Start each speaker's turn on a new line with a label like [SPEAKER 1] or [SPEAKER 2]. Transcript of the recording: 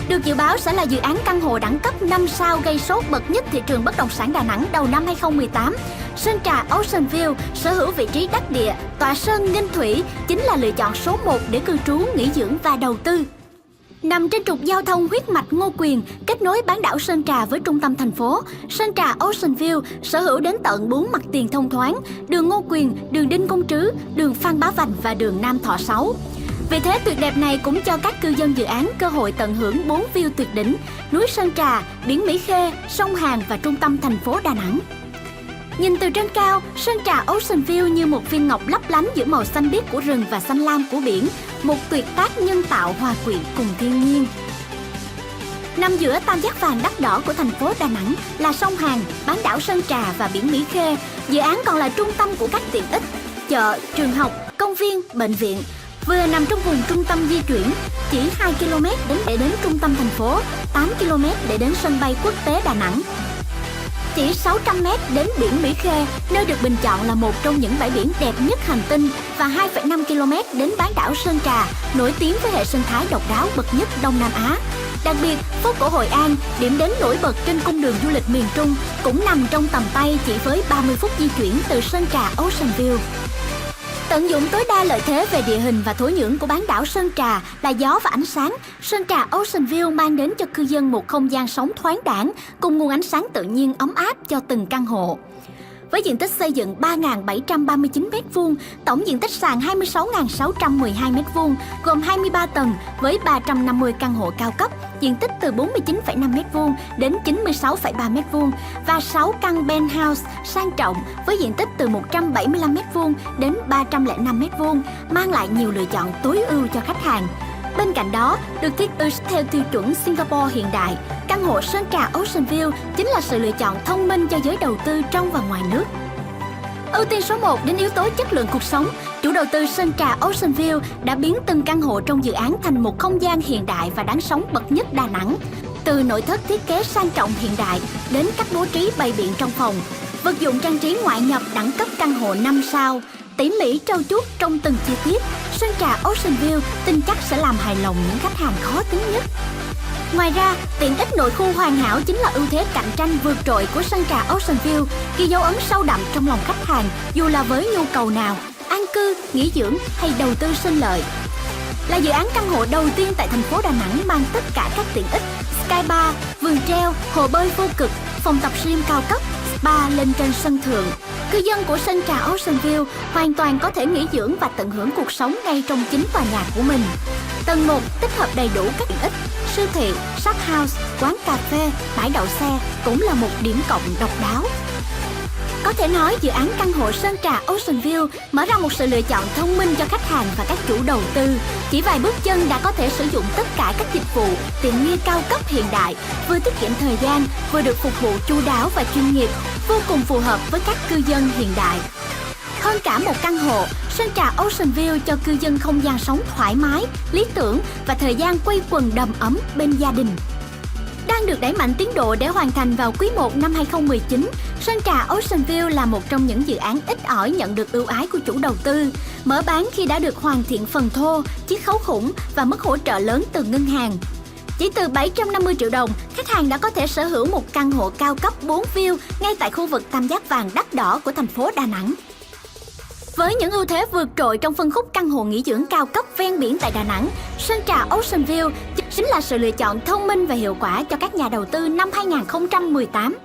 [SPEAKER 1] được dự báo sẽ là dự án căn hộ đẳng cấp 5 sao gây sốt bậc nhất thị trường bất động sản Đà Nẵng đầu năm 2018. Sơn Trà Ocean View sở hữu vị trí đắc địa, tọa sơn nghênh thủy, chính là lựa chọn số 1 để cư trú, nghỉ dưỡng và đầu tư. Nằm trên trục giao thông huyết mạch Ngô Quyền, kết nối bán đảo Sơn Trà với trung tâm thành phố, Sơn Trà Ocean View sở hữu đến tận 4 mặt tiền thông thoáng: đường Ngô Quyền, đường Đinh Công Trứ, đường Phan Bá Vành và đường Nam Thọ 6. Vị thế tuyệt đẹp này cũng cho các cư dân dự án cơ hội tận hưởng 4 view tuyệt đỉnh: núi Sơn Trà, biển Mỹ Khê, sông Hàn và trung tâm thành phố Đà Nẵng. Nhìn từ trên cao, Sơn Trà Ocean View như một viên ngọc lấp lánh giữa màu xanh biếc của rừng và xanh lam của biển, một tuyệt tác nhân tạo hòa quyện cùng thiên nhiên. Nằm giữa tam giác vàng đắt đỏ của thành phố Đà Nẵng là sông Hàn, bán đảo Sơn Trà và biển Mỹ Khê. Dự án còn là trung tâm của các tiện ích, chợ, trường học, công viên, bệnh viện. Vừa nằm trong vùng trung tâm di chuyển, chỉ 2 km để đến trung tâm thành phố, 8 km để đến sân bay quốc tế Đà Nẵng. Chỉ 600 m đến biển Mỹ Khê, nơi được bình chọn là một trong những bãi biển đẹp nhất hành tinh, và 2,5 km đến bán đảo Sơn Trà, nổi tiếng với hệ sinh thái độc đáo bậc nhất Đông Nam Á. Đặc biệt, phố cổ Hội An, điểm đến nổi bật trên cung đường du lịch miền Trung, cũng nằm trong tầm tay chỉ với 30 phút di chuyển từ Sơn Trà Ocean View. Tận dụng tối đa lợi thế về địa hình và thổ nhưỡng của bán đảo Sơn Trà là gió và ánh sáng, Sơn Trà Ocean View mang đến cho cư dân một không gian sống thoáng đãng cùng nguồn ánh sáng tự nhiên ấm áp cho từng căn hộ. Với diện tích xây dựng 3.739 m², tổng diện tích sàn 26.612 m², gồm 23 tầng với 350 căn hộ cao cấp, diện tích từ 49,5 m² đến 96,3 m² và 6 căn penthouse sang trọng với diện tích từ 175 m² đến 305 m², mang lại nhiều lựa chọn tối ưu cho khách hàng. Bên cạnh đó, được thiết kế theo tiêu chuẩn Singapore hiện đại, căn hộ Sơn Trà Ocean View chính là sự lựa chọn thông minh cho giới đầu tư trong và ngoài nước. Ưu tiên số 1 đến yếu tố chất lượng cuộc sống, chủ đầu tư Sơn Trà Ocean View đã biến từng căn hộ trong dự án thành một không gian hiện đại và đáng sống bậc nhất Đà Nẵng. Từ nội thất thiết kế sang trọng hiện đại đến cách bố trí bày biện trong phòng, vật dụng trang trí ngoại nhập đẳng cấp căn hộ 5 sao, tỉ mỉ trau chuốt trong từng chi tiết, Sơn Trà Ocean View tin chắc sẽ làm hài lòng những khách hàng khó tính nhất. Ngoài ra, tiện ích nội khu hoàn hảo chính là ưu thế cạnh tranh vượt trội của Sơn Trà Ocean View, ghi dấu ấn sâu đậm trong lòng khách hàng dù là với nhu cầu nào, an cư, nghỉ dưỡng hay đầu tư sinh lợi. Là dự án căn hộ đầu tiên tại thành phố Đà Nẵng mang tất cả các tiện ích Sky Bar, vườn treo, hồ bơi vô cực, phòng tập gym cao cấp, spa lên trên sân thượng. Cư dân của Sơn Trà Ocean View hoàn toàn có thể nghỉ dưỡng và tận hưởng cuộc sống ngay trong chính tòa nhà của mình. Tầng 1 tích hợp đầy đủ các tiện ích, siêu thị, shop house, quán cà phê, bãi đậu xe cũng là một điểm cộng độc đáo. Có thể nói dự án căn hộ Sơn Trà Ocean View mở ra một sự lựa chọn thông minh cho khách hàng và các chủ đầu tư. Chỉ vài bước chân đã có thể sử dụng tất cả các dịch vụ, tiện nghi cao cấp hiện đại, vừa tiết kiệm thời gian, vừa được phục vụ chu đáo và chuyên nghiệp, vô cùng phù hợp với các cư dân hiện đại. Hơn cả một căn hộ, Sơn Trà Ocean View cho cư dân không gian sống thoải mái, lý tưởng và thời gian quây quần đầm ấm bên gia đình. Đang được đẩy mạnh tiến độ để hoàn thành vào quý 1 năm 2019, Sơn Trà Ocean View là một trong những dự án ít ỏi nhận được ưu ái của chủ đầu tư. Mở bán khi đã được hoàn thiện phần thô, chiết khấu khủng và mức hỗ trợ lớn từ ngân hàng. Chỉ từ 750 triệu đồng, khách hàng đã có thể sở hữu một căn hộ cao cấp 4 view ngay tại khu vực tam giác vàng đắt đỏ của thành phố Đà Nẵng. Với những ưu thế vượt trội trong phân khúc căn hộ nghỉ dưỡng cao cấp ven biển tại Đà Nẵng, Sơn Trà Ocean View chính là sự lựa chọn thông minh và hiệu quả cho các nhà đầu tư năm 2018.